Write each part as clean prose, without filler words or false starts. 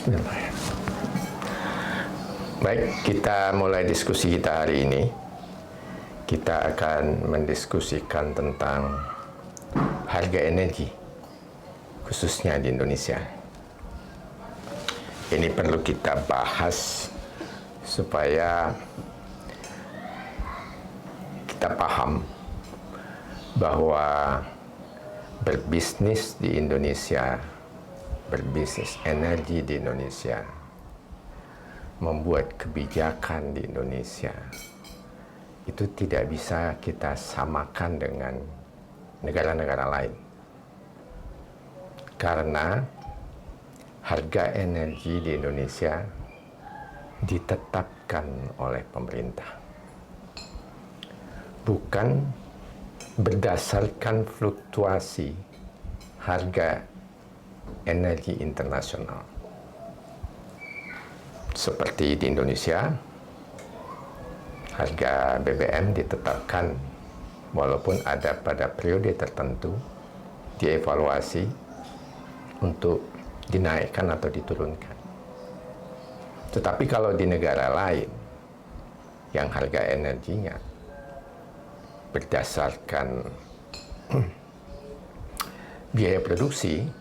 Bismillahirrahmanirrahim. Baik, kita mulai diskusi kita hari ini. Kita akan mendiskusikan tentang harga energi, khususnya di Indonesia. Ini perlu kita bahas supaya kita paham bahwa berbisnis di Indonesia, berbisnis energi di Indonesia, membuat kebijakan di Indonesia, itu tidak bisa kita samakan dengan negara-negara lain. Karena harga energi di Indonesia ditetapkan oleh pemerintah, bukan berdasarkan fluktuasi harga energi internasional. Seperti di Indonesia, harga BBM ditetapkan walaupun ada pada periode tertentu dievaluasi untuk dinaikkan atau diturunkan. Tetapi kalau di negara lain yang harga energinya berdasarkan biaya produksi,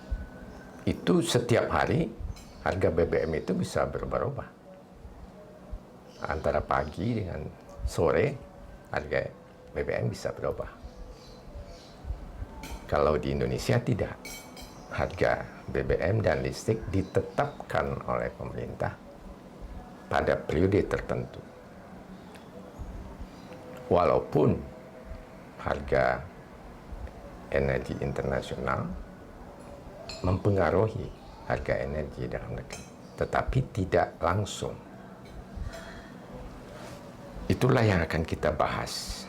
itu setiap hari harga BBM itu bisa berubah-ubah. Antara pagi dengan sore, harga BBM bisa berubah. Kalau di Indonesia tidak. Harga BBM dan listrik ditetapkan oleh pemerintah pada periode tertentu. Walaupun harga energi internasional mempengaruhi harga energi dalam negeri, tetapi tidak langsung. Itulah yang akan kita bahas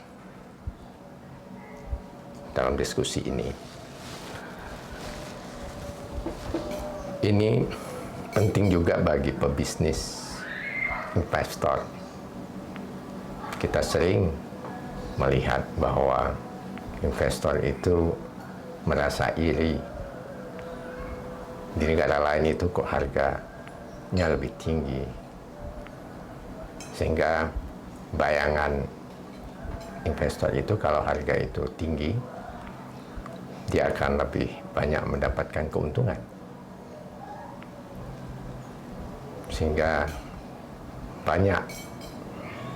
dalam diskusi ini. Ini penting juga bagi pebisnis, investor. Kita sering melihat bahwa investor itu merasa iri. Di negara lain itu kok harganya lebih tinggi, sehingga bayangan investor itu kalau harga itu tinggi, dia akan lebih banyak mendapatkan keuntungan. Sehingga banyak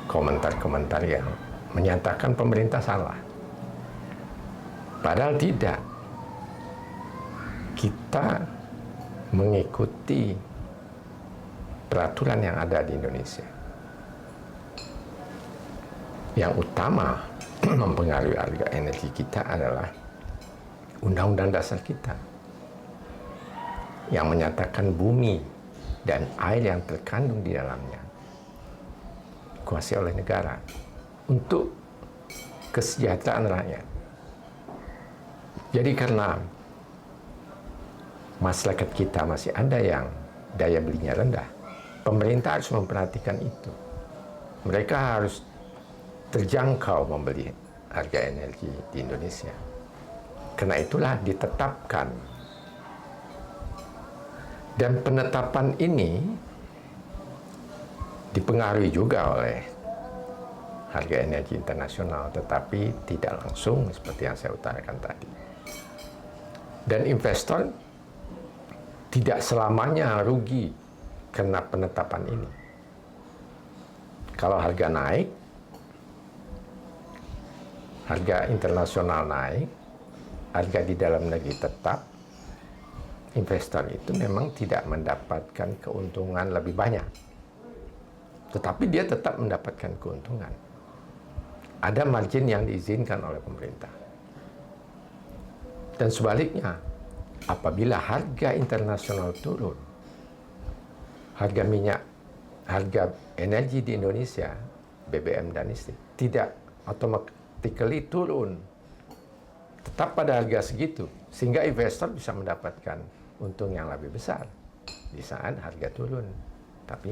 komentar-komentar yang menyatakan pemerintah salah. Padahal tidak. Kita mengikuti peraturan yang ada di Indonesia. Yang utama mempengaruhi harga energi kita adalah Undang-Undang Dasar kita yang menyatakan bumi dan air yang terkandung di dalamnya dikuasai oleh negara untuk kesejahteraan rakyat. Jadi karena masyarakat kita masih ada yang daya belinya rendah, pemerintah harus memperhatikan itu. Mereka harus terjangkau membeli harga energi di Indonesia. Karena itulah ditetapkan. Dan penetapan ini dipengaruhi juga oleh harga energi internasional, tetapi tidak langsung seperti yang saya utarakan tadi. Dan investor tidak selamanya rugi karena penetapan ini. Kalau harga naik, harga internasional naik, harga di dalam negeri tetap, investor itu memang tidak mendapatkan keuntungan lebih banyak. Tetapi dia tetap mendapatkan keuntungan. Ada margin yang diizinkan oleh pemerintah. Dan sebaliknya, apabila harga internasional turun, harga minyak, harga energi di Indonesia, BBM dan listrik, tidak automatically turun. Tetap pada harga segitu, sehingga investor bisa mendapatkan untung yang lebih besar di saat harga turun. Tapi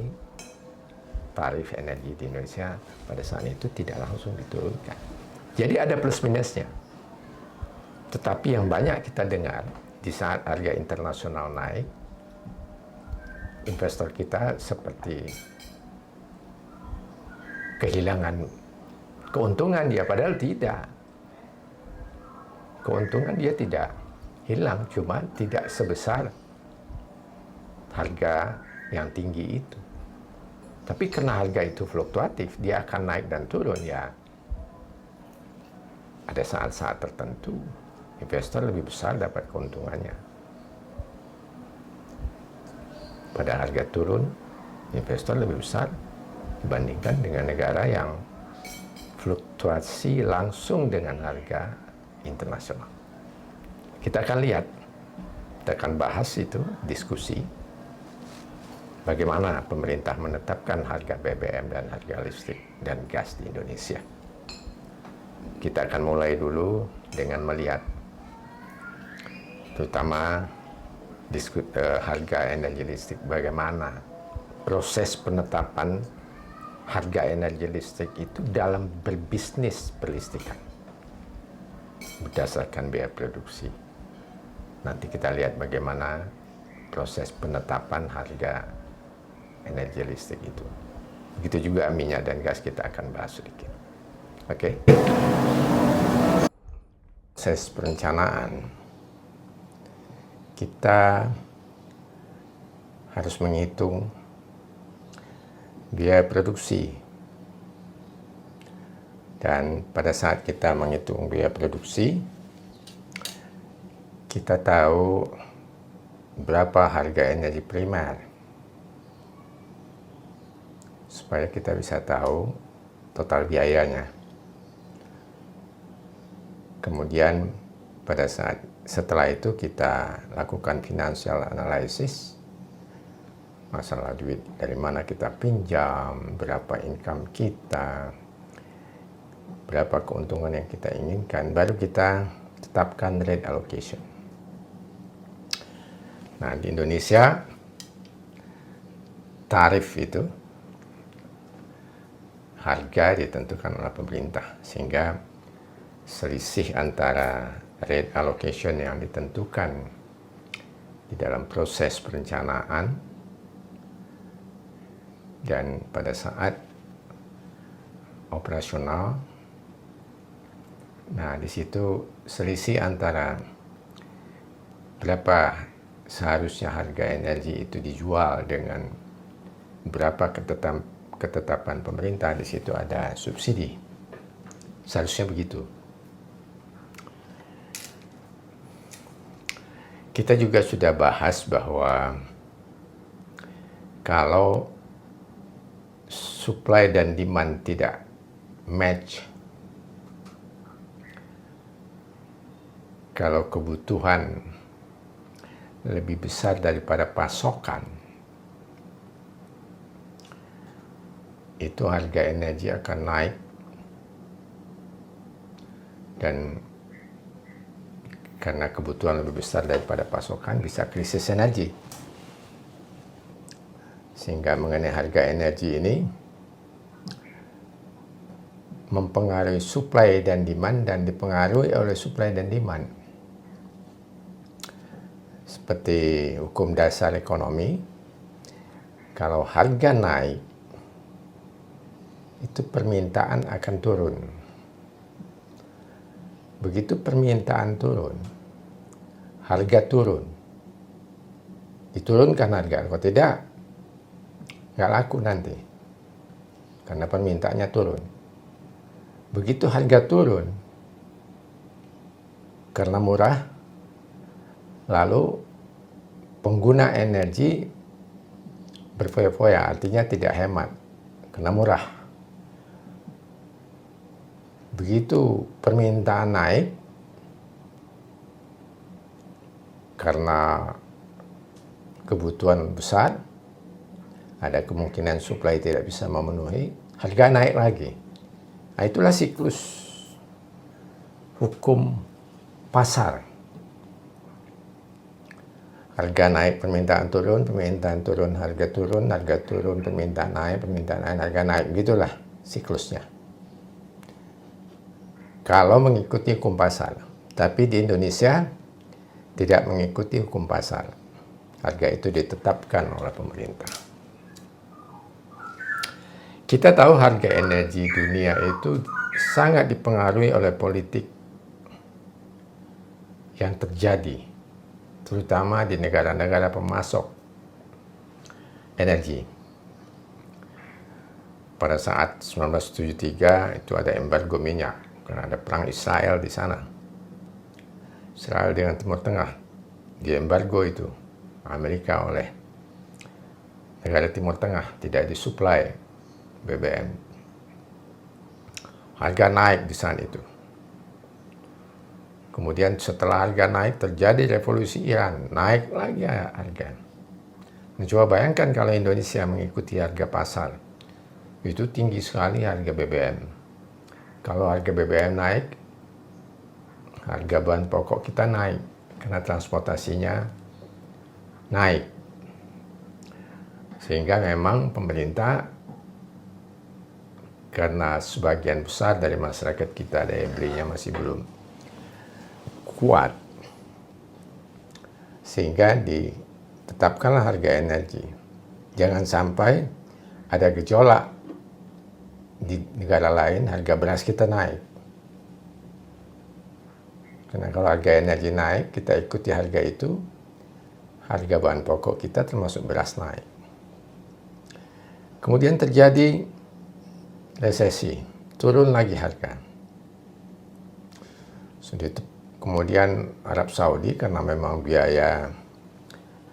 tarif energi di Indonesia pada saat itu tidak langsung diturunkan. Jadi ada plus minusnya. Tetapi yang banyak kita dengar, di saat harga internasional naik, investor kita seperti kehilangan keuntungan dia, padahal tidak. Keuntungan dia tidak hilang, cuma tidak sebesar harga yang tinggi itu. Tapi karena harga itu fluktuatif, dia akan naik dan turun ya. Ada saat-saat tertentu, investor lebih besar dapat keuntungannya. Pada harga turun, investor lebih besar dibandingkan dengan negara yang fluktuasi langsung dengan harga internasional. Kita akan lihat, kita akan bahas itu, diskusi bagaimana pemerintah menetapkan harga BBM dan harga listrik dan gas di Indonesia. Kita akan mulai dulu dengan melihat terutama harga energi listrik, bagaimana proses penetapan harga energi listrik itu dalam berbisnis perlistrikan berdasarkan biaya produksi. Nanti kita lihat bagaimana proses penetapan harga energi listrik itu. Begitu juga minyak dan gas, kita akan bahas sedikit. Oke. Proses perencanaan, kita harus menghitung biaya produksi. Dan pada saat kita menghitung biaya produksi, kita tahu berapa harga energi primer, supaya kita bisa tahu total biayanya. Kemudian pada saat setelah itu kita lakukan financial analysis, masalah duit dari mana kita pinjam, berapa income kita, berapa keuntungan yang kita inginkan, baru kita tetapkan rate allocation. Nah, di Indonesia tarif itu harga ditentukan oleh pemerintah, sehingga selisih antara rate allocation yang ditentukan di dalam proses perencanaan dan pada saat operasional, nah di situ selisih antara berapa seharusnya harga energi itu dijual dengan berapa ketetapan pemerintah, di situ ada subsidi. Seharusnya begitu. Kita juga sudah bahas bahwa kalau supply dan demand tidak match, kalau kebutuhan lebih besar daripada pasokan, itu harga energi akan naik dan karena kebutuhan lebih besar daripada pasokan bisa krisis energi. Sehingga mengenai harga energi ini mempengaruhi supply dan demand dan dipengaruhi oleh supply dan demand. Seperti hukum dasar ekonomi, kalau harga naik, itu permintaan akan turun. Begitu permintaan turun, harga turun. Diturunkan harga, kalau tidak, nggak laku nanti. Karena permintaannya turun. Begitu harga turun, karena murah, lalu pengguna energi berfoya-foya, artinya tidak hemat, karena murah. Begitu permintaan naik, karena kebutuhan besar, ada kemungkinan supply tidak bisa memenuhi, harga naik lagi. Nah, itulah siklus hukum pasar. Harga naik, permintaan turun, harga turun, permintaan naik, harga naik. Begitulah siklusnya. Kalau mengikuti hukum pasar. Tapi di Indonesia tidak mengikuti hukum pasar. Harga itu ditetapkan oleh pemerintah. Kita tahu harga energi dunia itu sangat dipengaruhi oleh politik yang terjadi, terutama di negara-negara pemasok energi. Pada saat 1973 itu ada embargo minyak karena ada perang Israel di sana. Israel dengan Timur Tengah diembargo itu Amerika oleh negara Timur Tengah, tidak disuplai BBM. Harga naik di saat itu. Kemudian setelah harga naik terjadi revolusi Iran, naik lagi harga. Nah, coba bayangkan kalau Indonesia mengikuti harga pasar, itu tinggi sekali harga BBM. Kalau harga BBM naik, harga bahan pokok kita naik karena transportasinya naik. Sehingga memang pemerintah, karena sebagian besar dari masyarakat kita daya belinya masih belum kuat, sehingga ditetapkanlah harga energi. Jangan sampai ada gejolak di negara lain, harga beras kita naik. Karena kalau harga energi naik, kita ikuti harga itu, harga bahan pokok kita termasuk beras naik. Kemudian terjadi resesi, turun lagi harga. Kemudian Arab Saudi karena memang biaya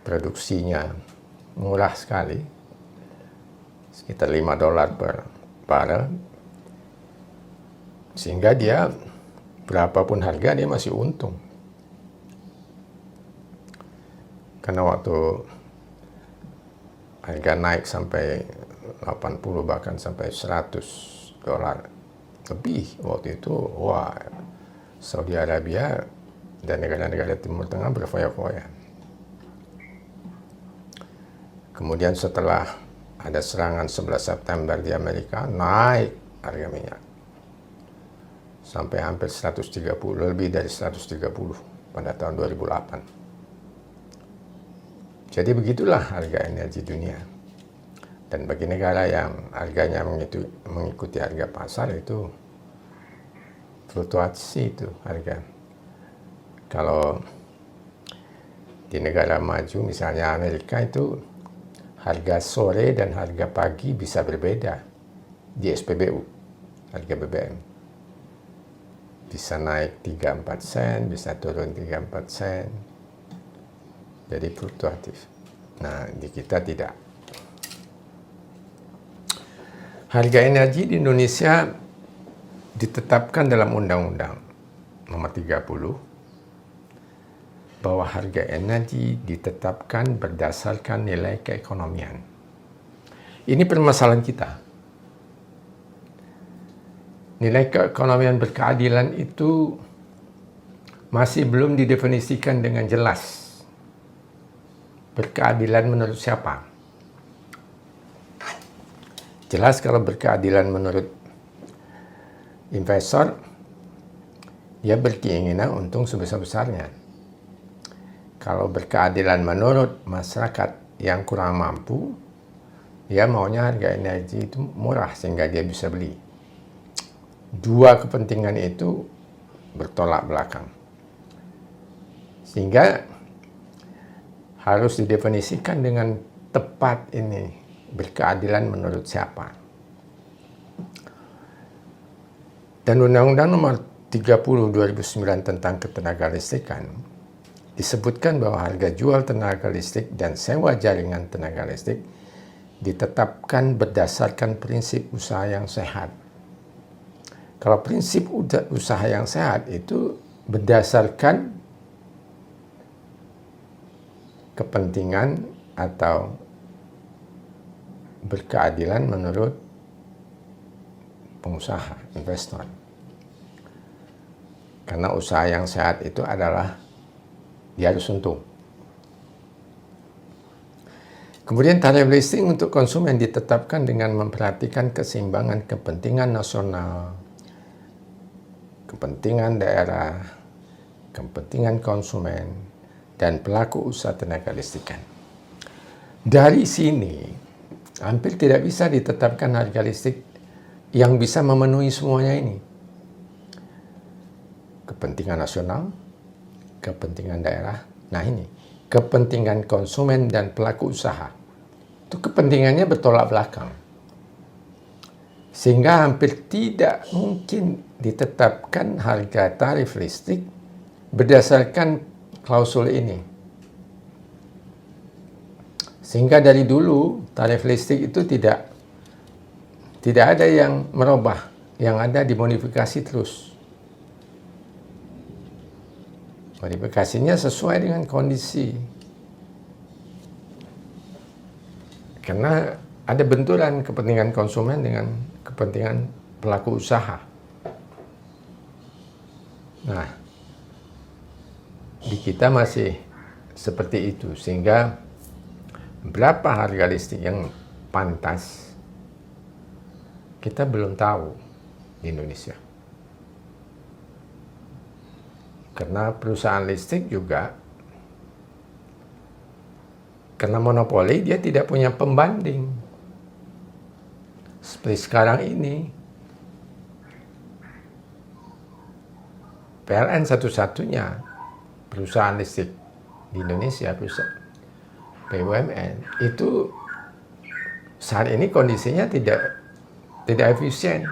produksinya murah sekali, sekitar $5 per barrel, sehingga dia berapapun harga dia masih untung. Karena waktu harga naik sampai 80 bahkan sampai $100 lebih waktu itu, wah, Saudi Arabia dan negara-negara Timur Tengah berfoya-foya. Kemudian setelah ada serangan 11 September di Amerika, naik harga minyak sampai hampir 130, lebih dari 130 pada tahun 2008. Jadi begitulah harga energi dunia. Dan bagi negara yang harganya mengikuti harga pasar itu fluktuasi itu harga. Kalau di negara maju misalnya Amerika itu harga sore dan harga pagi bisa berbeda di SPBU, harga BBM. Bisa naik 3-4 sen, bisa turun 3-4 sen. Jadi fluktuatif. Nah, di kita tidak. Harga energi di Indonesia ditetapkan dalam Undang-Undang Nomor 30 bahwa harga energi ditetapkan berdasarkan nilai keekonomian. Ini permasalahan kita. Nilai keekonomian berkeadilan itu masih belum didefinisikan dengan jelas. Berkeadilan menurut siapa? Jelas kalau berkeadilan menurut investor, dia berkeinginan untung sebesar-besarnya. Kalau berkeadilan menurut masyarakat yang kurang mampu, dia maunya harga energi itu murah sehingga dia bisa beli. Dua kepentingan itu bertolak belakang. Sehingga harus didefinisikan dengan tepat ini, berkeadilan menurut siapa. Dan Undang-Undang Nomor 30 2009 tentang ketenagalistrikan disebutkan bahwa harga jual tenaga listrik dan sewa jaringan tenaga listrik ditetapkan berdasarkan prinsip usaha yang sehat. Kalau prinsip usaha yang sehat itu berdasarkan kepentingan atau berkeadilan menurut pengusaha, investor. Karena usaha yang sehat itu adalah dia harus untung. Kemudian tarif listrik untuk konsumen ditetapkan dengan memperhatikan keseimbangan kepentingan nasional, kepentingan daerah, kepentingan konsumen, dan pelaku usaha tenaga listrikan. Dari sini hampir tidak bisa ditetapkan harga listrik yang bisa memenuhi semuanya ini. Kepentingan nasional, kepentingan daerah, nah ini, kepentingan konsumen dan pelaku usaha. Itu kepentingannya bertolak belakang. Sehingga hampir tidak mungkin ditetapkan harga tarif listrik berdasarkan klausul ini. Sehingga dari dulu tarif listrik itu tidak ada yang merubah, yang ada dimodifikasi terus. Modifikasinya sesuai dengan kondisi. Karena ada benturan kepentingan konsumen dengan kepentingan pelaku usaha. Nah, di kita masih seperti itu, sehingga berapa harga listrik yang pantas kita belum tahu di Indonesia. Karena perusahaan listrik juga, karena monopoli, dia tidak punya pembanding. Seperti sekarang ini, PLN satu-satunya perusahaan listrik di Indonesia, perusahaan BUMN, itu saat ini kondisinya tidak efisien.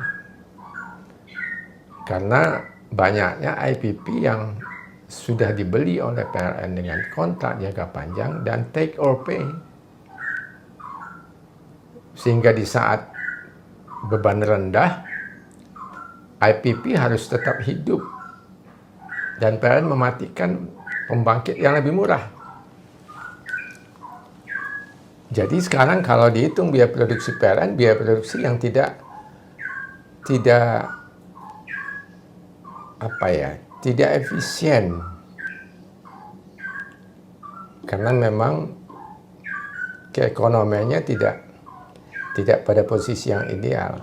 Karena banyaknya IPP yang sudah dibeli oleh PLN dengan kontrak jangka panjang dan take or pay. Sehingga di saat beban rendah, IPP harus tetap hidup. Dan PLN mematikan pembangkit yang lebih murah. Jadi sekarang kalau dihitung biaya produksi PLN, biaya produksi yang tidak efisien. Karena memang keekonomiannya tidak pada posisi yang ideal.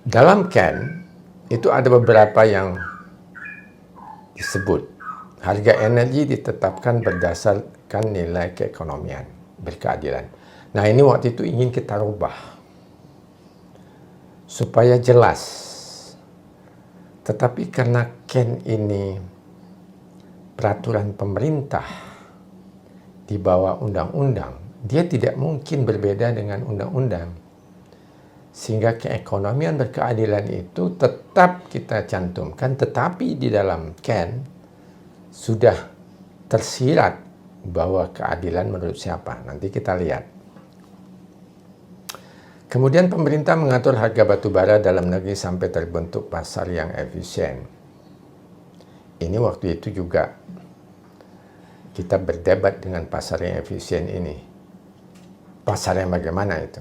Dalam CAN itu ada beberapa yang disebut. Harga energi ditetapkan berdasarkan nilai keekonomian, berkeadilan. Nah, ini waktu itu ingin kita rubah supaya jelas. Tetapi karena CAN ini peraturan pemerintah di bawah undang-undang, dia tidak mungkin berbeda dengan undang-undang. Sehingga keekonomian berkeadilan itu tetap kita cantumkan, tetapi di dalam CAN sudah tersirat bahwa keadilan menurut siapa. Nanti kita lihat. Kemudian pemerintah mengatur harga batu bara dalam negeri sampai terbentuk pasar yang efisien. Ini waktu itu juga kita berdebat dengan pasar yang efisien ini. Pasar yang bagaimana itu?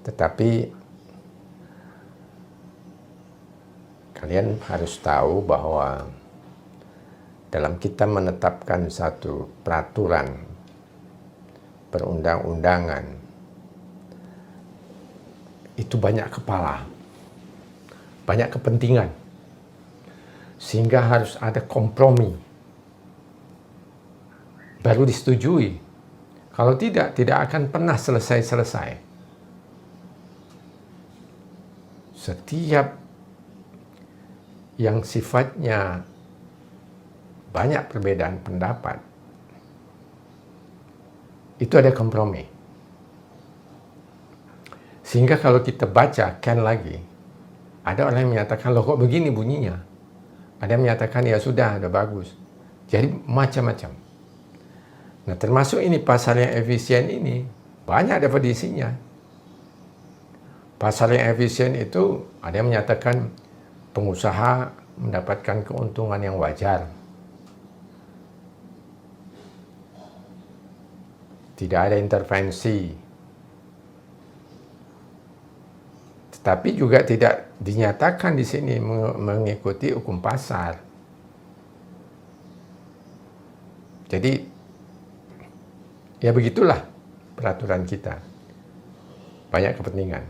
Tetapi kalian harus tahu bahwa dalam kita menetapkan satu peraturan perundang-undangan, itu banyak kepala, banyak kepentingan, sehingga harus ada kompromi baru disetujui. Kalau tidak akan pernah selesai-selesai. Setiap yang sifatnya banyak perbedaan pendapat, itu ada kompromi. Sehingga kalau kita baca CAN lagi, ada orang yang menyatakan, loh kok begini bunyinya? Ada yang menyatakan, ya sudah bagus. Jadi macam-macam. Nah, termasuk ini pasar yang efisien ini, banyak definisinya. Pasar yang efisien itu, ada yang menyatakan pengusaha mendapatkan keuntungan yang wajar. Tidak ada intervensi. Tetapi juga tidak dinyatakan di sini mengikuti hukum pasar. Jadi, ya begitulah peraturan kita. Banyak kepentingan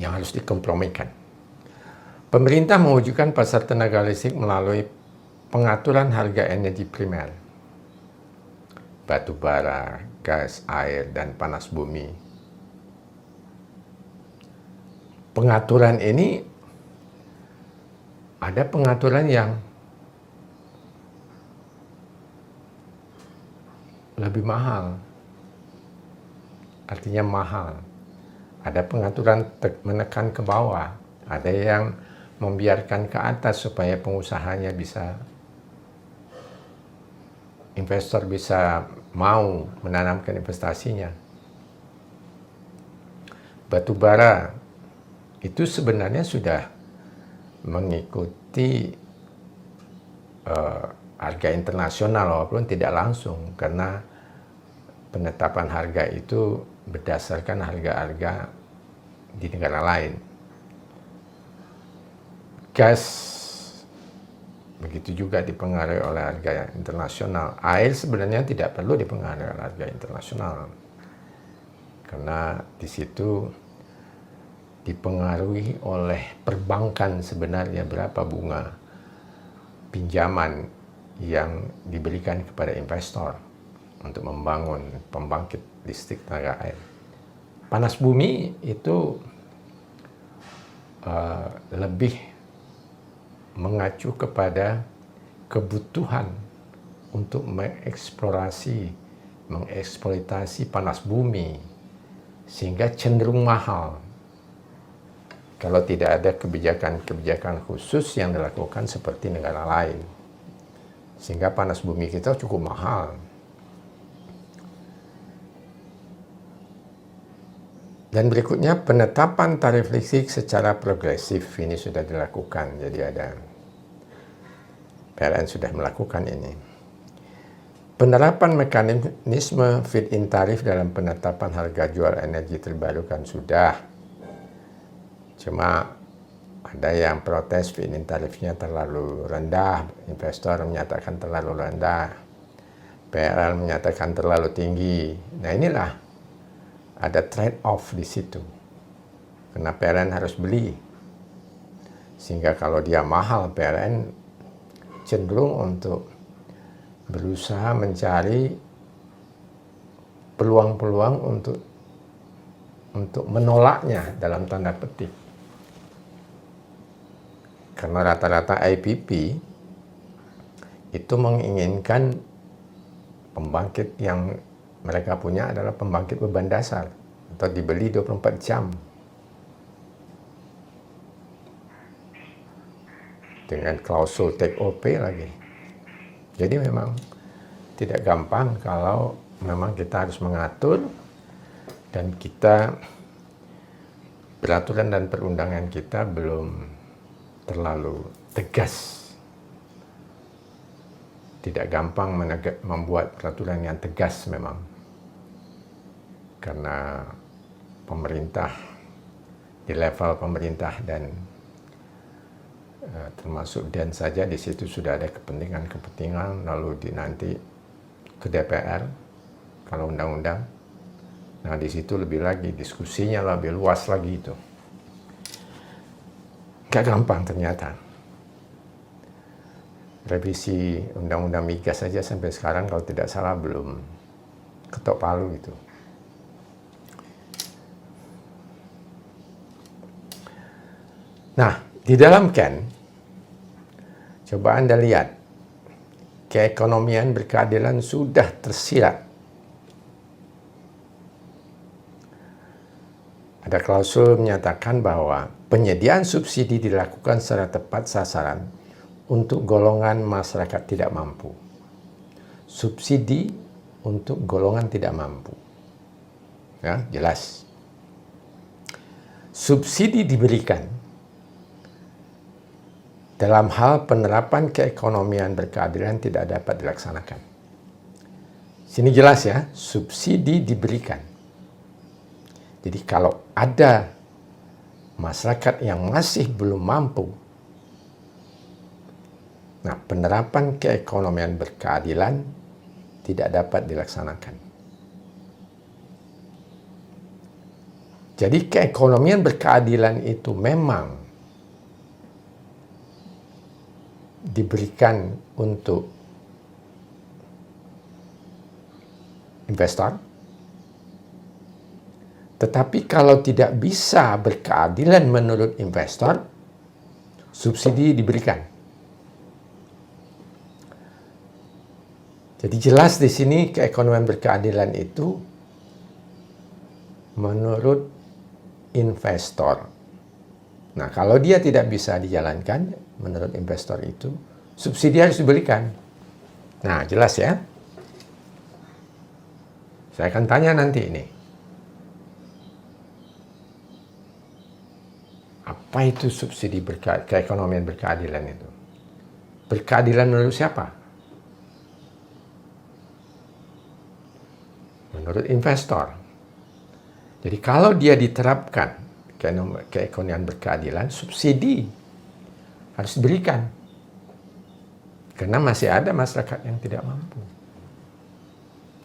yang harus dikompromikan. Pemerintah mewujudkan pasar tenaga listrik melalui pengaturan harga energi primer, batu bara, gas, air, dan panas bumi. Pengaturan ini ada pengaturan yang lebih mahal, artinya mahal. Ada pengaturan menekan ke bawah, ada yang membiarkan ke atas supaya pengusahanya bisa, investor bisa mau menanamkan investasinya. Batu bara itu sebenarnya sudah mengikuti harga internasional walaupun tidak langsung, karena penetapan harga itu berdasarkan harga-harga di negara lain. Gas begitu juga dipengaruhi oleh harga internasional. Air sebenarnya tidak perlu dipengaruhi oleh harga internasional, karena di situ dipengaruhi oleh perbankan sebenarnya, berapa bunga pinjaman yang diberikan kepada investor untuk membangun pembangkit listrik tenaga air. Panas bumi itu lebih mengacu kepada kebutuhan untuk mengeksploitasi panas bumi, sehingga cenderung mahal kalau tidak ada kebijakan-kebijakan khusus yang dilakukan seperti negara lain, sehingga panas bumi kita cukup mahal. Dan berikutnya, penetapan tarif listrik secara progresif ini sudah dilakukan. Jadi ada PLN sudah melakukan ini. Penerapan mekanisme feed-in tarif dalam penetapan harga jual energi terbarukan sudah. Cuma ada yang protes feed-in tarifnya terlalu rendah, investor menyatakan terlalu rendah, PLN menyatakan terlalu tinggi. Nah inilah ada trade-off di situ, karena PLN harus beli, sehingga kalau dia mahal, PLN cenderung untuk berusaha mencari peluang-peluang untuk menolaknya dalam tanda petik, karena rata-rata IPP itu menginginkan pembangkit yang mereka punya adalah pembangkit beban dasar atau dibeli 24 jam dengan klausul take or pay lagi. Jadi memang tidak gampang kalau memang kita harus mengatur, dan kita peraturan dan perundangan kita belum terlalu tegas. Tidak gampang membuat peraturan yang tegas memang, karena pemerintah, di level pemerintah dan termasuk DEN saja, di situ sudah ada kepentingan-kepentingan, lalu nanti ke DPR kalau undang-undang. Nah di situ lebih lagi diskusinya lebih luas lagi itu. Gak gampang ternyata. Revisi undang-undang migas saja sampai sekarang kalau tidak salah belum ketok palu itu. Nah, di dalam Ken, coba Anda lihat, keekonomian berkeadilan sudah tersirat. Ada klausul menyatakan bahwa penyediaan subsidi dilakukan secara tepat sasaran untuk golongan masyarakat tidak mampu. Subsidi untuk golongan tidak mampu. Ya, jelas. Subsidi diberikan dalam hal penerapan keekonomian berkeadilan tidak dapat dilaksanakan. Sini jelas ya, subsidi diberikan. Jadi kalau ada masyarakat yang masih belum mampu, nah penerapan keekonomian berkeadilan tidak dapat dilaksanakan. Jadi keekonomian berkeadilan itu memang diberikan untuk investor. Tetapi kalau tidak bisa berkeadilan menurut investor, subsidi diberikan. Jadi jelas di sini keekonomian berkeadilan itu menurut investor. Nah, kalau dia tidak bisa dijalankan menurut investor itu, subsidi harus diberikan. Nah, jelas ya. Saya akan tanya nanti ini. Apa itu subsidi keekonomian berkeadilan itu? Berkeadilan menurut siapa? Menurut investor. Jadi kalau dia diterapkan keekonomian berkeadilan, subsidi harus diberikan. Karena masih ada masyarakat yang tidak mampu.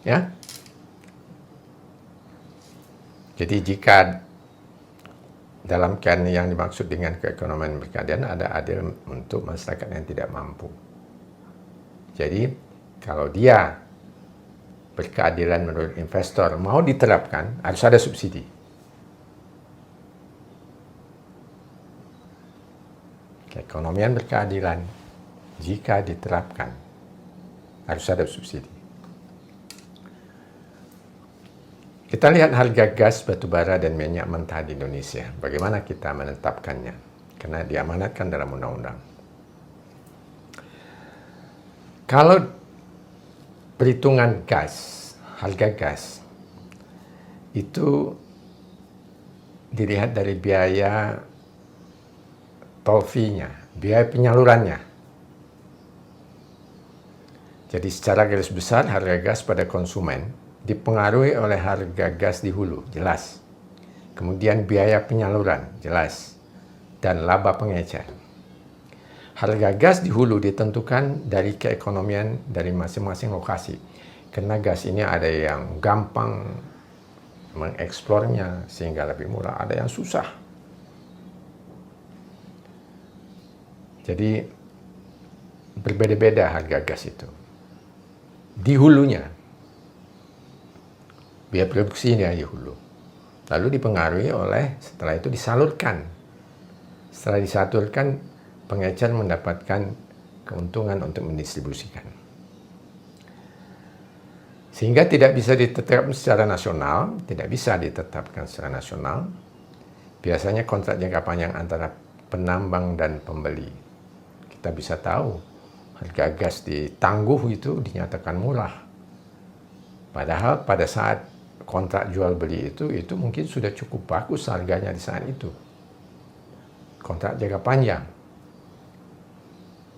Ya. Jadi jika dalam yang dimaksud dengan keekonomian berkeadilan ada adil untuk masyarakat yang tidak mampu. Jadi kalau dia berkeadilan menurut investor mau diterapkan, harus ada subsidi. Keekonomian berkeadilan jika diterapkan harus ada subsidi. Kita lihat harga gas, batu bara, dan minyak mentah di Indonesia. Bagaimana kita menetapkannya? Karena diamanatkan dalam undang-undang. Kalau perhitungan gas, harga gas, itu dilihat dari biaya tol fee-nya, biaya penyalurannya. Jadi secara garis besar harga gas pada konsumen dipengaruhi oleh harga gas di hulu, jelas. Kemudian biaya penyaluran, jelas. Dan laba pengecer. Harga gas di hulu ditentukan dari keekonomian dari masing-masing lokasi. Karena gas ini ada yang gampang mengeksplornya sehingga lebih murah, ada yang susah. Jadi berbeda-beda harga gas itu. Di hulunya, biaya produksinya di hulu. Lalu dipengaruhi oleh, setelah itu disalurkan. Setelah disalurkan, pengecer mendapatkan keuntungan untuk mendistribusikan. Sehingga tidak bisa ditetapkan secara nasional, Biasanya kontrak jangka panjang antara penambang dan pembeli. Kita bisa tahu harga gas di Tangguh itu dinyatakan murah. Padahal pada saat kontrak jual beli itu mungkin sudah cukup bagus harganya di saat itu. Kontrak jangka panjang.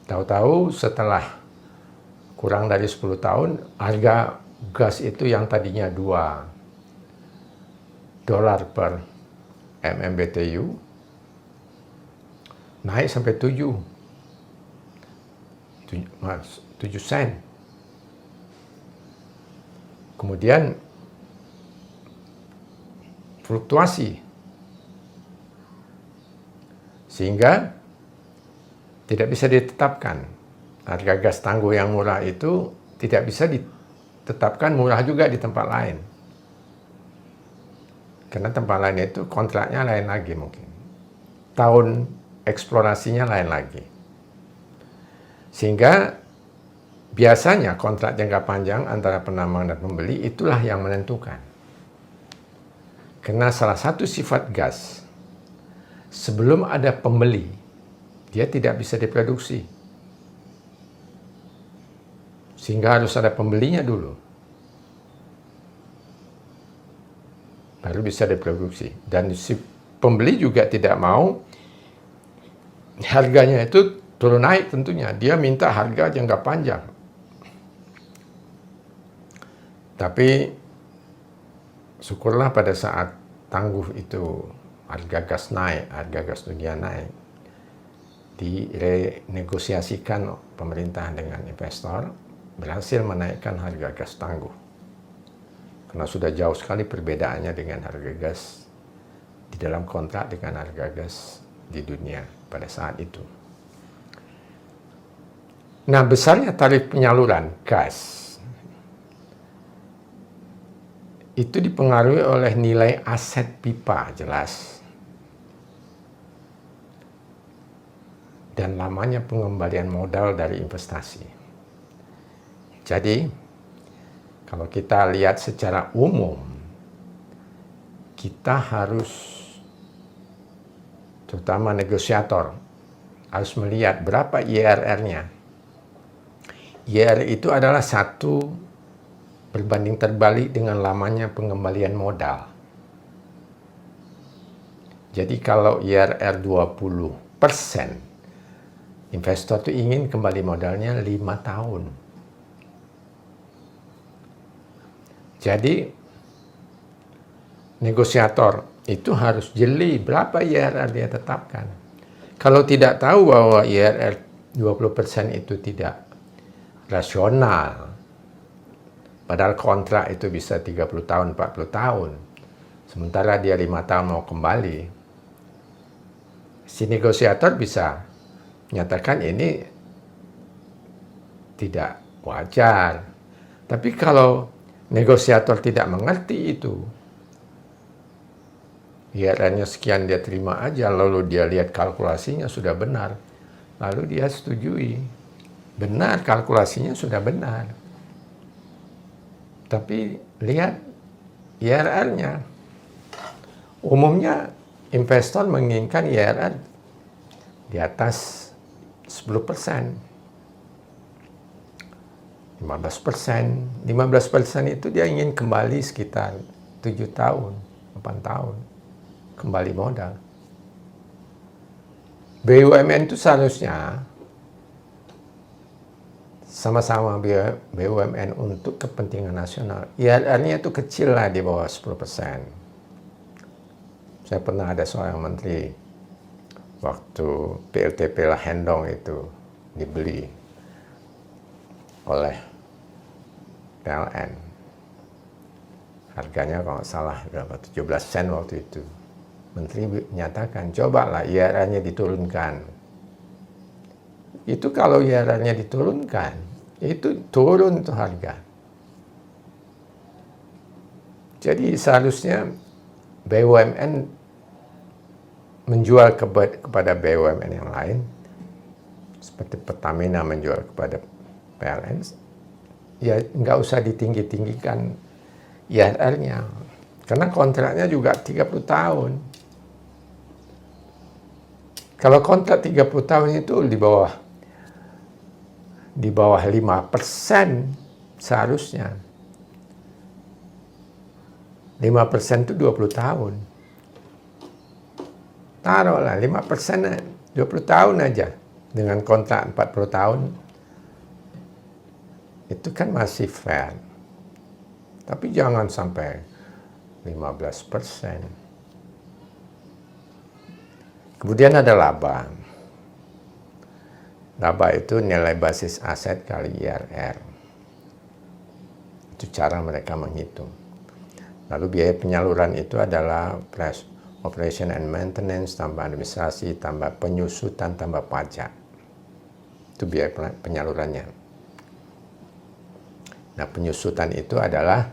Tahu-tahu setelah kurang dari 10 tahun, harga gas itu yang tadinya $2 per MMBTU naik sampai 7 sen. Kemudian fluktuasi sehingga tidak bisa ditetapkan. Harga gas Tangguh yang murah itu tidak bisa ditetapkan murah juga di tempat lain. Karena tempat lain itu kontraknya lain lagi mungkin. Tahun eksplorasinya lain lagi. Sehingga biasanya kontrak jangka panjang antara penambang dan pembeli itulah yang menentukan. Karena salah satu sifat gas, sebelum ada pembeli, dia tidak bisa diproduksi. Sehingga harus ada pembelinya dulu. Baru bisa diproduksi. Dan si pembeli juga tidak mau harganya itu turun naik tentunya. Dia minta harga jangka panjang. Tapi syukurlah pada saat Tangguh itu harga gas naik, harga gas dunia naik, direnegosiasikan pemerintah dengan investor, berhasil menaikkan harga gas Tangguh. Karena sudah jauh sekali perbedaannya dengan harga gas di dalam kontrak dengan harga gas di dunia pada saat itu. Nah, besarnya tarif penyaluran gas itu dipengaruhi oleh nilai aset pipa jelas, dan lamanya pengembalian modal dari investasi. Jadi, kalau kita lihat secara umum, kita harus, terutama negosiator, harus melihat berapa IRR-nya. IRR itu adalah satu berbanding terbalik dengan lamanya pengembalian modal. Jadi kalau IRR 20%, investor itu ingin kembali modalnya 5 tahun. Jadi negosiator itu harus jeli berapa IRR dia tetapkan. Kalau tidak tahu bahwa IRR 20% itu tidak rasional, padahal kontrak itu bisa 30 tahun, 40 tahun, sementara dia 5 tahun mau kembali, si negosiator bisa menyatakan ini tidak wajar. Tapi kalau negosiator tidak mengerti itu, IRR-nya sekian dia terima aja, lalu dia lihat kalkulasinya sudah benar, lalu dia setujui. Benar, kalkulasinya sudah benar. Tapi lihat IRR-nya. Umumnya investor menginginkan IRR di atas 10%. 15%. 15% itu dia ingin kembali sekitar 7 tahun, 8 tahun. Kembali modal. BUMN itu seharusnya sama-sama BUMN untuk kepentingan nasional. IRR-nya itu kecil lah, di bawah 10%. Saya pernah ada seorang menteri, waktu PLTP Lahendong itu dibeli oleh PLN. Harganya kalau nggak salah berapa, 17 sen waktu itu. Menteri menyatakan, cobalah IRR-nya diturunkan. Itu kalau IRR-nya diturunkan, itu turun tuh harga. Jadi seharusnya BUMN menjual kepada BUMN yang lain, seperti Pertamina menjual kepada PLN, ya nggak usah ditinggi-tinggikan IRR-nya. Karena kontraknya juga 30 tahun. Kalau kontrak 30 tahun itu di bawah 5% seharusnya. 5% itu 20 tahun. Taruhlah 5%, 20 tahun aja. Dengan kontrak 40 tahun, itu kan masih fair. Tapi jangan sampai 15%. Kemudian ada laba. Laba itu nilai basis aset kali IRR. Itu cara mereka menghitung. Lalu biaya penyaluran itu adalah operation and maintenance, tambah administrasi, tambah penyusutan, tambah pajak. Itu biaya penyalurannya. Nah, penyusutan itu adalah,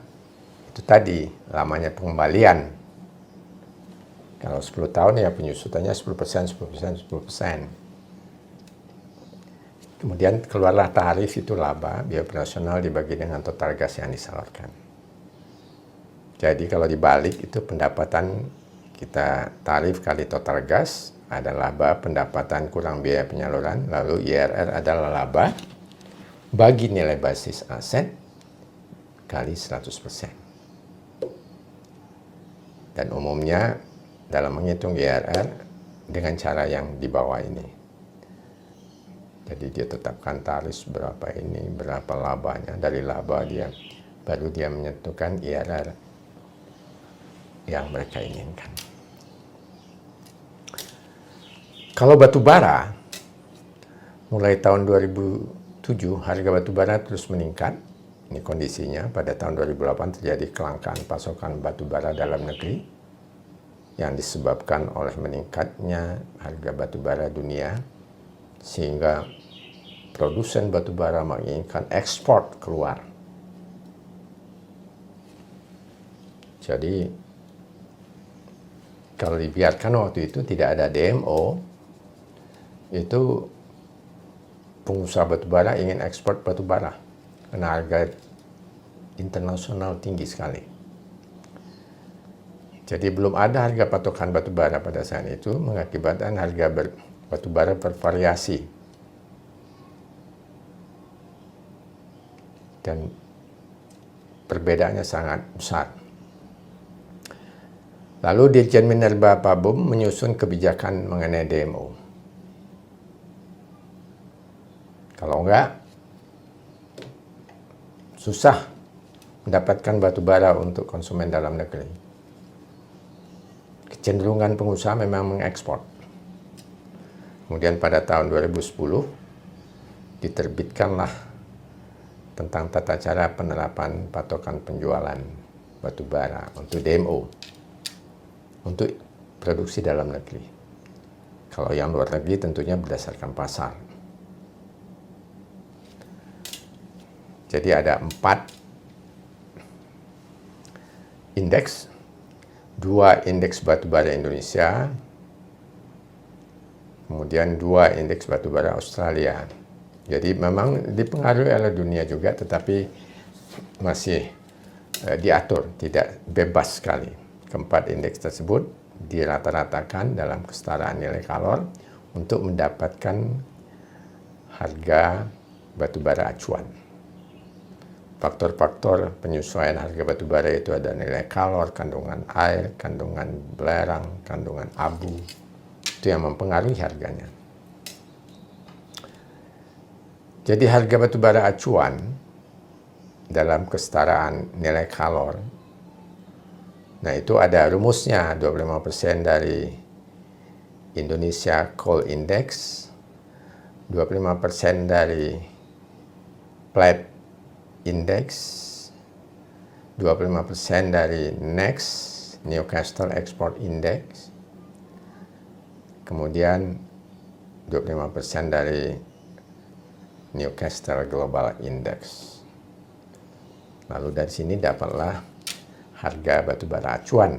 itu tadi, lamanya pengembalian. Kalau 10 tahun ya penyusutannya 10%, 10%, 10%. Kemudian keluarlah tarif, itu laba, biaya operasional dibagi dengan total gas yang disalurkan. Jadi kalau dibalik itu pendapatan kita, tarif kali total gas ada laba, pendapatan kurang biaya penyaluran, lalu IRR adalah laba bagi nilai basis aset kali 100%. Dan umumnya dalam menghitung IRR dengan cara yang di bawah ini. Jadi dia tetapkan tarif berapa ini, berapa labanya, dari laba baru dia menentukan IRR yang mereka inginkan. Kalau batu bara, mulai tahun 2007 harga batu bara terus meningkat. Ini kondisinya pada tahun 2008 terjadi kelangkaan pasokan batu bara dalam negeri yang disebabkan oleh meningkatnya harga batu bara dunia, sehingga produsen batu bara menginginkan ekspor keluar. Jadi kalau dibiarkan waktu itu tidak ada DMO, itu pengusaha batu bara ingin ekspor batu bara karena harga internasional tinggi sekali. Jadi belum ada harga patokan batu bara pada saat itu, mengakibatkan harga batu bara bervariasi. Dan perbedaannya sangat besar. Lalu Dirjen Minerba Pabum menyusun kebijakan mengenai DMO. Kalau enggak, susah mendapatkan batu bara untuk konsumen dalam negeri. Kecenderungan pengusaha memang mengekspor. Kemudian pada tahun 2010 diterbitkanlah tentang tata cara penerapan patokan penjualan batu bara untuk DMO, untuk produksi dalam negeri. Kalau yang luar negeri tentunya berdasarkan pasar. Jadi ada 4 indeks, 2 indeks batubara Indonesia, kemudian 2 indeks batubara Australia. Jadi memang dipengaruhi oleh dunia juga, tetapi masih diatur, tidak bebas sekali. Keempat indeks tersebut dirata-ratakan dalam kesetaraan nilai kalor untuk mendapatkan harga batubara acuan. Faktor-faktor penyesuaian harga batubara itu ada nilai kalor, kandungan air, kandungan belerang, kandungan abu. Itu yang mempengaruhi harganya. Jadi harga batubara acuan dalam kesetaraan nilai kalor, nah itu ada rumusnya, 25% dari Indonesia Coal Index, 25% dari Platts Index, 25% dari NEX, Newcastle Export Index, kemudian 25% dari Newcastle Global Index. Lalu dari sini dapatlah harga batubara acuan.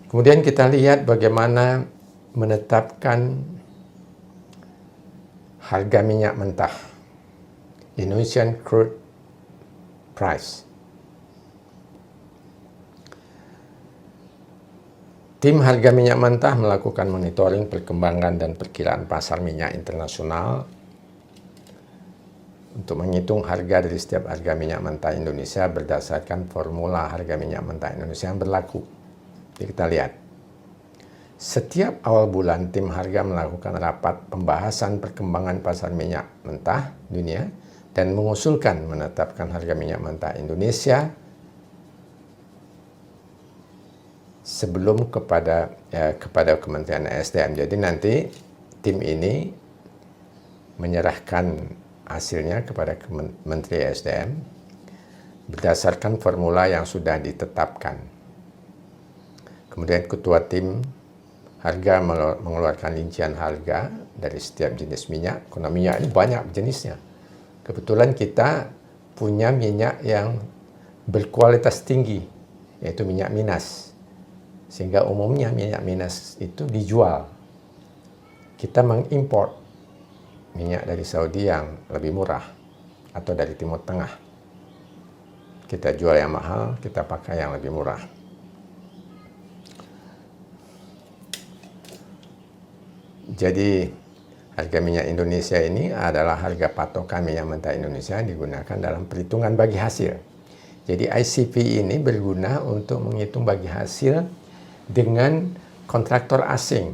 Kemudian kita lihat bagaimana menetapkan harga minyak mentah, Indonesian Crude Price. Tim harga minyak mentah melakukan monitoring perkembangan dan perkiraan pasar minyak internasional untuk menghitung harga dari setiap harga minyak mentah Indonesia berdasarkan formula harga minyak mentah Indonesia yang berlaku. Jadi kita lihat, setiap awal bulan tim harga melakukan rapat pembahasan perkembangan pasar minyak mentah dunia dan mengusulkan menetapkan harga minyak mentah Indonesia sebelum kepada Kementerian SDM. Jadi nanti tim ini menyerahkan hasilnya kepada Menteri SDM berdasarkan formula yang sudah ditetapkan. Kemudian ketua tim harga mengeluarkan rincian harga dari setiap jenis minyak. Karena minyak ini banyak jenisnya. Kebetulan kita punya minyak yang berkualitas tinggi, yaitu minyak minas. Sehingga umumnya minyak minas itu dijual. Kita mengimpor minyak dari Saudi yang lebih murah atau dari Timur Tengah. Kita jual yang mahal, kita pakai yang lebih murah. Jadi harga minyak Indonesia ini adalah harga patokan minyak mentah Indonesia digunakan dalam perhitungan bagi hasil. Jadi ICP ini berguna untuk menghitung bagi hasil dengan kontraktor asing.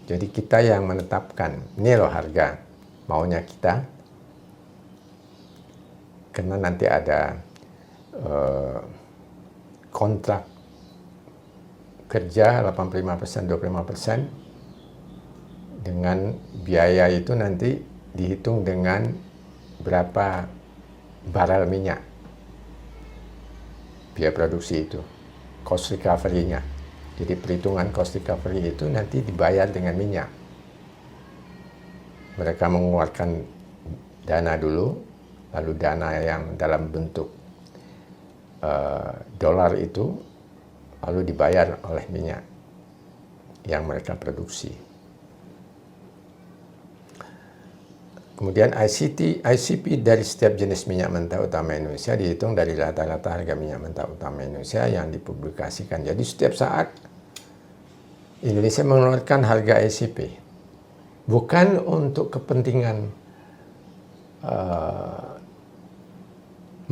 Jadi kita yang menetapkan, ini loh harga maunya kita. Karena nanti ada kontrak kerja 85%, 25%, dengan biaya itu nanti dihitung dengan berapa barel minyak biaya produksi itu, cost recovery-nya. Jadi perhitungan cost recovery itu nanti dibayar dengan minyak. Mereka mengeluarkan dana dulu, lalu dana yang dalam bentuk dolar itu lalu dibayar oleh minyak yang mereka produksi. Kemudian ICP dari setiap jenis minyak mentah utama Indonesia dihitung dari rata-rata harga minyak mentah utama Indonesia yang dipublikasikan. Jadi setiap saat Indonesia mengeluarkan harga ICP, bukan untuk kepentingan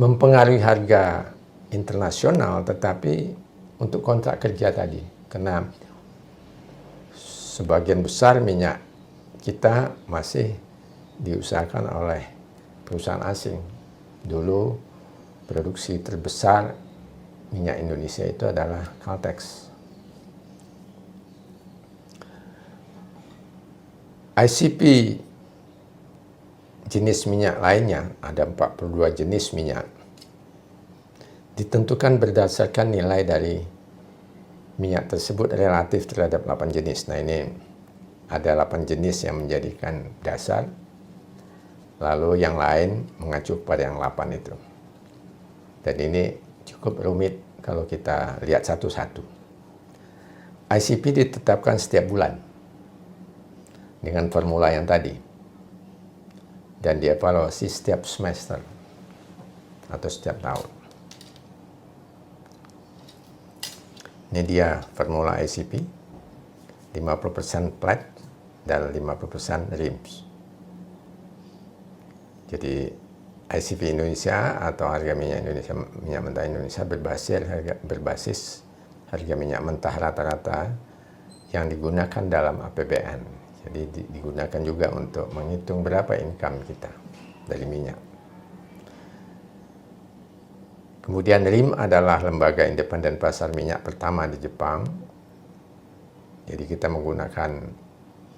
mempengaruhi harga internasional, tetapi untuk kontrak kerja tadi. Karena sebagian besar minyak kita masih diusahakan oleh perusahaan asing. Dulu produksi terbesar minyak Indonesia itu adalah Caltex. ICP jenis minyak lainnya, ada 42 jenis minyak, ditentukan berdasarkan nilai dari minyak tersebut relatif terhadap 8 jenis. Nah, ini ada 8 jenis yang menjadikan dasar, lalu yang lain mengacu pada yang 8 itu. Dan ini cukup rumit kalau kita lihat satu-satu. ICP ditetapkan setiap bulan dengan formula yang tadi, dan dievaluasi setiap semester atau setiap tahun. Ini dia formula ICP, 50% plat dan 50% RIMS. Jadi ICP Indonesia atau harga minyak Indonesia, minyak mentah Indonesia berbasis harga minyak mentah rata-rata yang digunakan dalam APBN. Jadi digunakan juga untuk menghitung berapa income kita dari minyak. Kemudian RIM adalah lembaga independen pasar minyak pertama di Jepang. Jadi kita menggunakan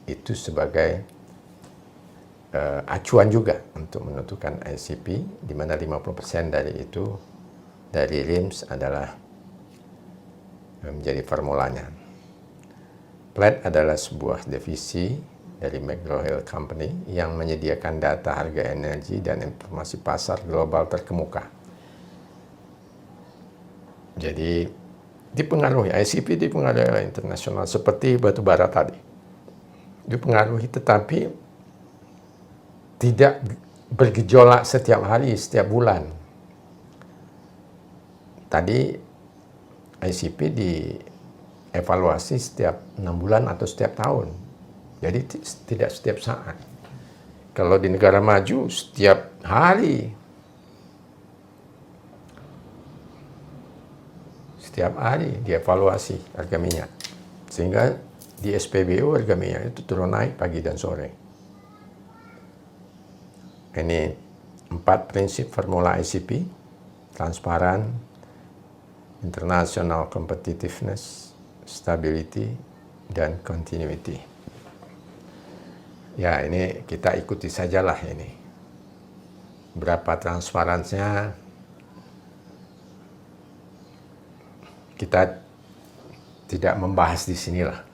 itu sebagai acuan juga untuk menentukan ICP, di mana 50% dari itu dari RIMS adalah menjadi formulanya. Platts adalah sebuah divisi dari McGraw-Hill Company yang menyediakan data harga energi dan informasi pasar global terkemuka. Jadi dipengaruhi, ICP dipengaruhi oleh internasional seperti batu bara tadi. Dipengaruhi, tetapi tidak bergejolak setiap hari, setiap bulan. Tadi ICP dievaluasi setiap 6 bulan atau setiap tahun. Jadi tidak setiap saat. Kalau di negara maju setiap hari. Setiap hari dievaluasi harga minyak. Sehingga di SPBU harga minyak itu turun naik pagi dan sore. Ini 4 prinsip formula ICP: transparan, international competitiveness, stability, dan continuity. Ya, ini kita ikuti sajalah ini. Berapa transparansinya kita tidak membahas di sinilah.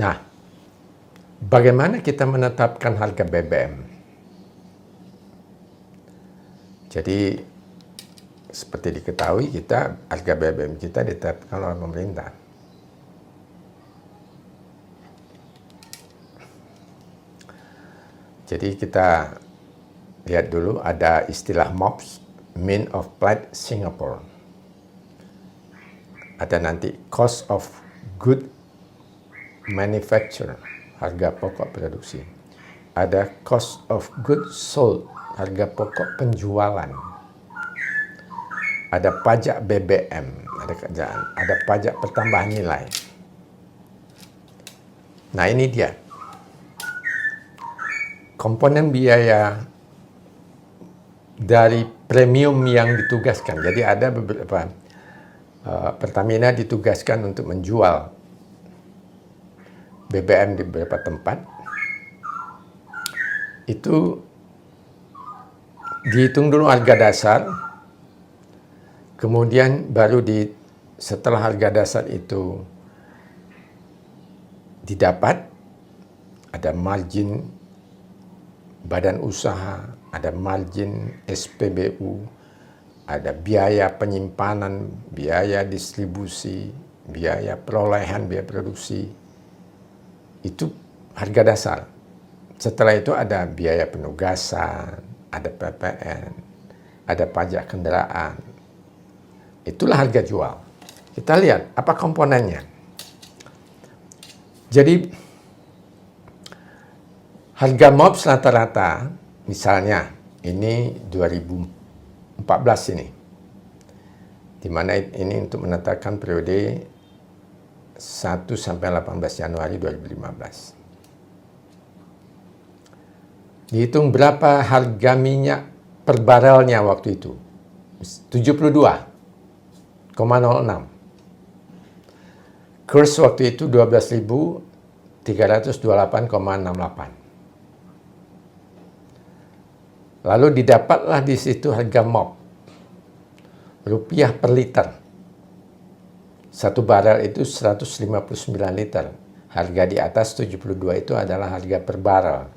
Nah, bagaimana kita menetapkan harga BBM? Jadi, seperti diketahui, harga BBM kita ditetapkan oleh pemerintah. Jadi kita lihat dulu, ada istilah MOPS, Mean of Platts Singapore. Ada nanti Cost of Good Manufacture, harga pokok produksi. Ada Cost of Goods Sold, harga pokok penjualan. Ada pajak BBM, ada pajak pertambahan nilai. Nah, ini dia. Komponen biaya dari premium yang ditugaskan. Jadi ada beberapa, Pertamina ditugaskan untuk menjual BBM di beberapa tempat. Itu dihitung dulu harga dasar, kemudian baru setelah harga dasar itu didapat, ada margin badan usaha, ada margin SPBU, ada biaya penyimpanan, biaya distribusi, biaya perolehan, biaya produksi. Itu harga dasar. Setelah itu ada biaya penugasan, ada PPN, ada pajak kendaraan. Itulah harga jual. Kita lihat apa komponennya. Jadi harga MOPS rata-rata, misalnya ini 2014 ini, di mana ini untuk menetapkan periode 1 sampai 18 Januari 2015. Dihitung berapa harga minyak per barelnya waktu itu? 72,06. Kurs waktu itu 12.328,68. Lalu didapatlah di situ harga MOP rupiah per liter. Satu barel itu 159 liter. Harga di atas 72 itu adalah harga per barel.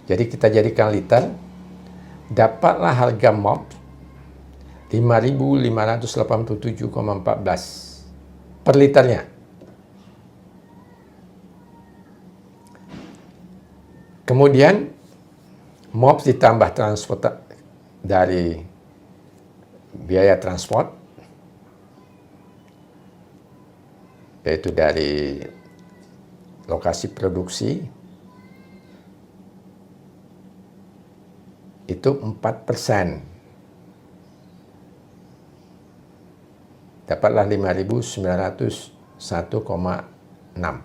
Jadi kita jadikan liter, dapatlah harga MOP 5.587,14 per liternya. Kemudian MOP ditambah transport dari biaya transport, yaitu dari lokasi produksi, itu 4%. Dapatlah 5.901,6.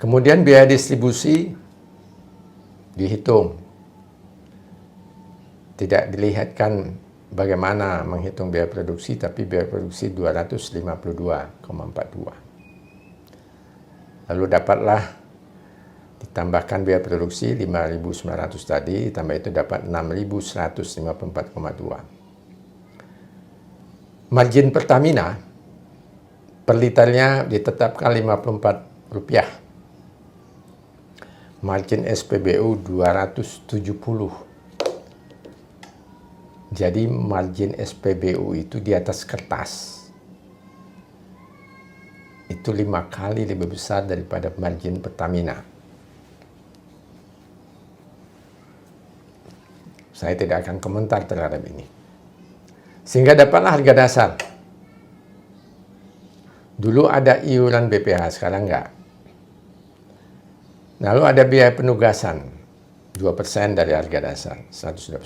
Kemudian biaya distribusi dihitung. Tidak dilihatkan bagaimana menghitung biaya produksi, tapi biaya produksi 252,42. Lalu dapatlah ditambahkan biaya produksi 5.900 tadi, ditambah itu dapat 6.154,2. Margin Pertamina per liternya ditetapkan Rp54. Margin SPBU 270. Jadi margin SPBU itu di atas kertas itu 5 kali lebih besar daripada margin Pertamina. Saya tidak akan komentar terhadap ini. Sehingga dapatlah harga dasar. Dulu ada iuran BPH, sekarang enggak. Lalu ada biaya penugasan, 2% dari harga dasar, 129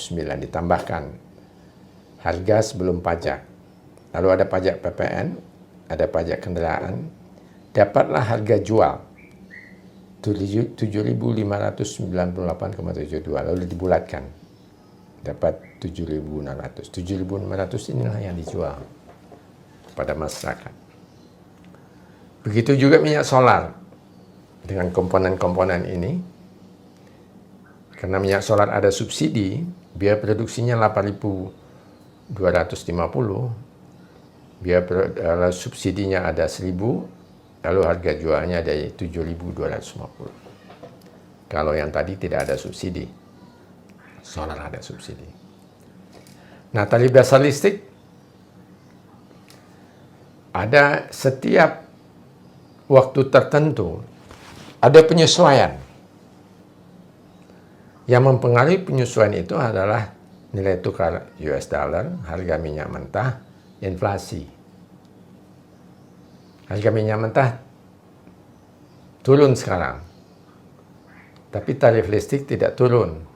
ditambahkan harga sebelum pajak. Lalu ada pajak PPN, ada pajak kendaraan, dapatlah harga jual 7.598,72, lalu dibulatkan. Dapat 7.600. 7.600 inilah yang dijual kepada masyarakat. Begitu juga minyak solar dengan komponen-komponen ini. Karena minyak solar ada subsidi, biaya produksinya 8.250, biaya subsidinya ada 1.000, lalu harga jualnya ada 7.250. Kalau yang tadi tidak ada subsidi, solar ada subsidi. Nah, tarif dasar listrik ada setiap waktu tertentu ada penyesuaian. Yang mempengaruhi penyesuaian itu adalah nilai tukar US dollar, harga minyak mentah, inflasi. Harga minyak mentah turun sekarang, tapi tarif listrik tidak turun.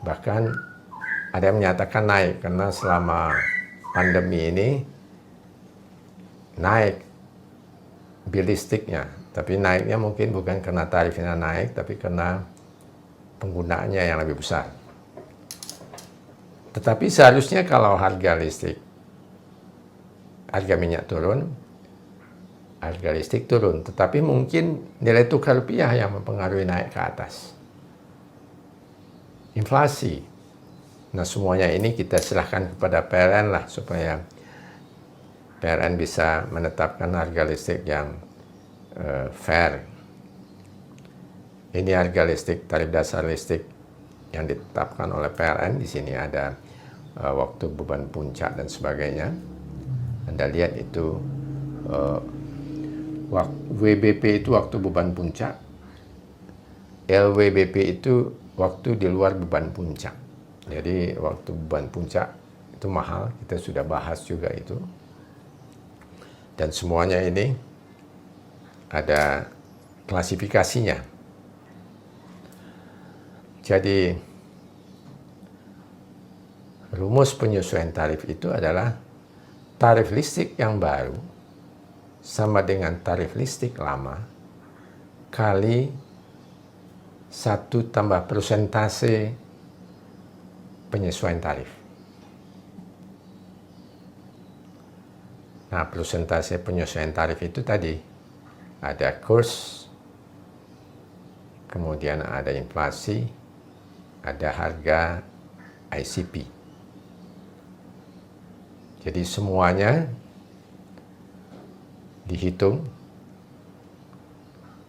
Bahkan ada yang menyatakan naik karena selama pandemi ini naik bil listriknya. Tapi naiknya mungkin bukan karena tarifnya naik, tapi karena penggunaannya yang lebih besar. Tetapi seharusnya kalau harga listrik, harga minyak turun, harga listrik turun. Tetapi mungkin nilai tukar rupiah yang mempengaruhi naik ke atas. Inflasi. Nah, semuanya ini kita serahkan kepada PLN lah, supaya PLN bisa menetapkan harga listrik yang fair. Ini harga listrik, tarif dasar listrik yang ditetapkan oleh PLN. Di sini ada waktu beban puncak dan sebagainya. Anda lihat itu WBP itu waktu beban puncak, LWBP itu waktu di luar beban puncak. Jadi waktu beban puncak itu mahal, kita sudah bahas juga itu. Dan semuanya ini ada klasifikasinya. Jadi rumus penyesuaian tarif itu adalah tarif listrik yang baru sama dengan tarif listrik lama kali 1 tambah persentase penyesuaian tarif. Nah, persentase penyesuaian tarif itu tadi ada kurs, kemudian ada inflasi, ada harga ICP. Jadi semuanya dihitung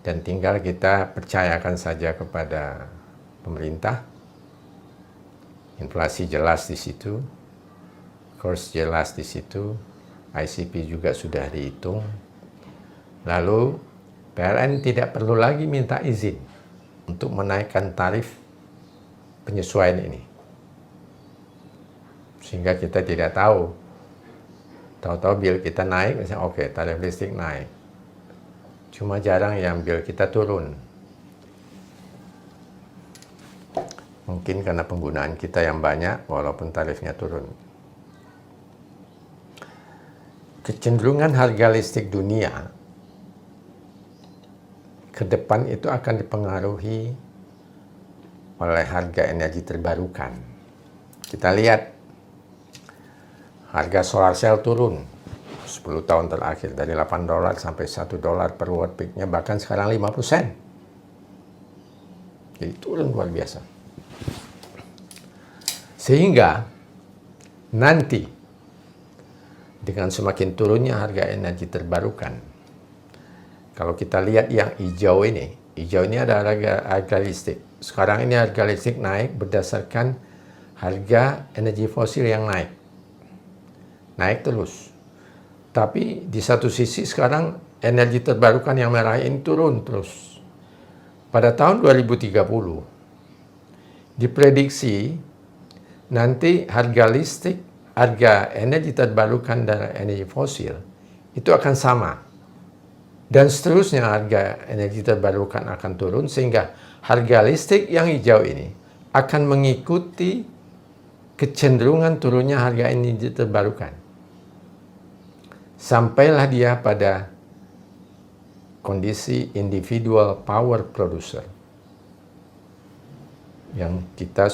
dan tinggal kita percayakan saja kepada pemerintah. Inflasi jelas di situ, kurs jelas di situ, ICP juga sudah dihitung. Lalu PLN tidak perlu lagi minta izin untuk menaikkan tarif penyesuaian ini. Sehingga kita tidak tahu. Tahu-tahu bil kita naik, misalnya oke, tarif listrik naik. Cuma jarang yang bil kita turun. Mungkin karena penggunaan kita yang banyak, walaupun tarifnya turun. Kecenderungan harga listrik dunia ke depan itu akan dipengaruhi oleh harga energi terbarukan. Kita lihat harga solar cell turun 10 tahun terakhir dari $8 sampai $1 per watt peak-nya, bahkan sekarang 5%. Jadi turun luar biasa. Sehingga nanti dengan semakin turunnya harga energi terbarukan, kalau kita lihat yang hijau ini ada harga listrik. Sekarang ini harga listrik naik berdasarkan harga energi fosil yang naik terus. Tapi di satu sisi sekarang energi terbarukan yang merah ini turun terus. Pada tahun 2030 diprediksi nanti harga listrik, harga energi terbarukan dan energi fosil itu akan sama. Dan seterusnya harga energi terbarukan akan turun, sehingga harga listrik yang hijau ini akan mengikuti kecenderungan turunnya harga energi terbarukan. Sampailah dia pada kondisi individual power producer yang kita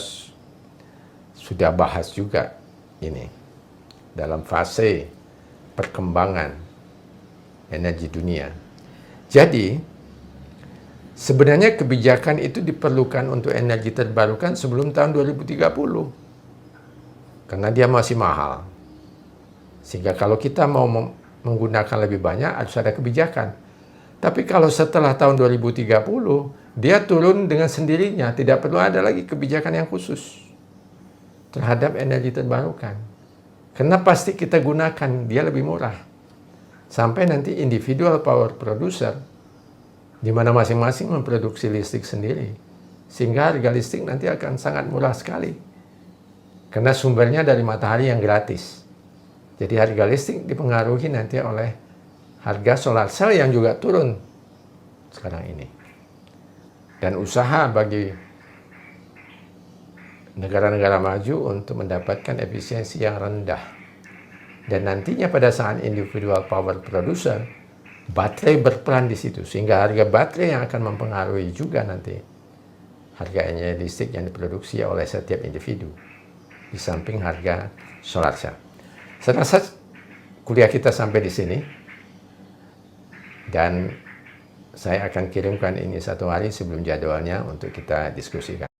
sudah bahas juga ini dalam fase perkembangan energi dunia. Jadi sebenarnya kebijakan itu diperlukan untuk energi terbarukan sebelum tahun 2030 karena dia masih mahal. Sehingga kalau kita mau menggunakan lebih banyak harus ada kebijakan. Tapi kalau setelah tahun 2030 dia turun dengan sendirinya, tidak perlu ada lagi kebijakan yang khusus terhadap energi terbarukan. Karena pasti kita gunakan, dia lebih murah. Sampai nanti individual power producer, di mana masing-masing memproduksi listrik sendiri. Sehingga harga listrik nanti akan sangat murah sekali. Karena sumbernya dari matahari yang gratis. Jadi harga listrik dipengaruhi nanti oleh harga solar cell yang juga turun sekarang ini. Dan usaha bagi negara-negara maju untuk mendapatkan efisiensi yang rendah. Dan nantinya pada saat individual power producer, baterai berperan di situ. Sehingga harga baterai yang akan mempengaruhi juga nanti harga energi listrik yang diproduksi oleh setiap individu. Di samping harga solar cell. Saya rasa kuliah kita sampai di sini. Dan saya akan kirimkan ini satu hari sebelum jadwalnya untuk kita diskusikan.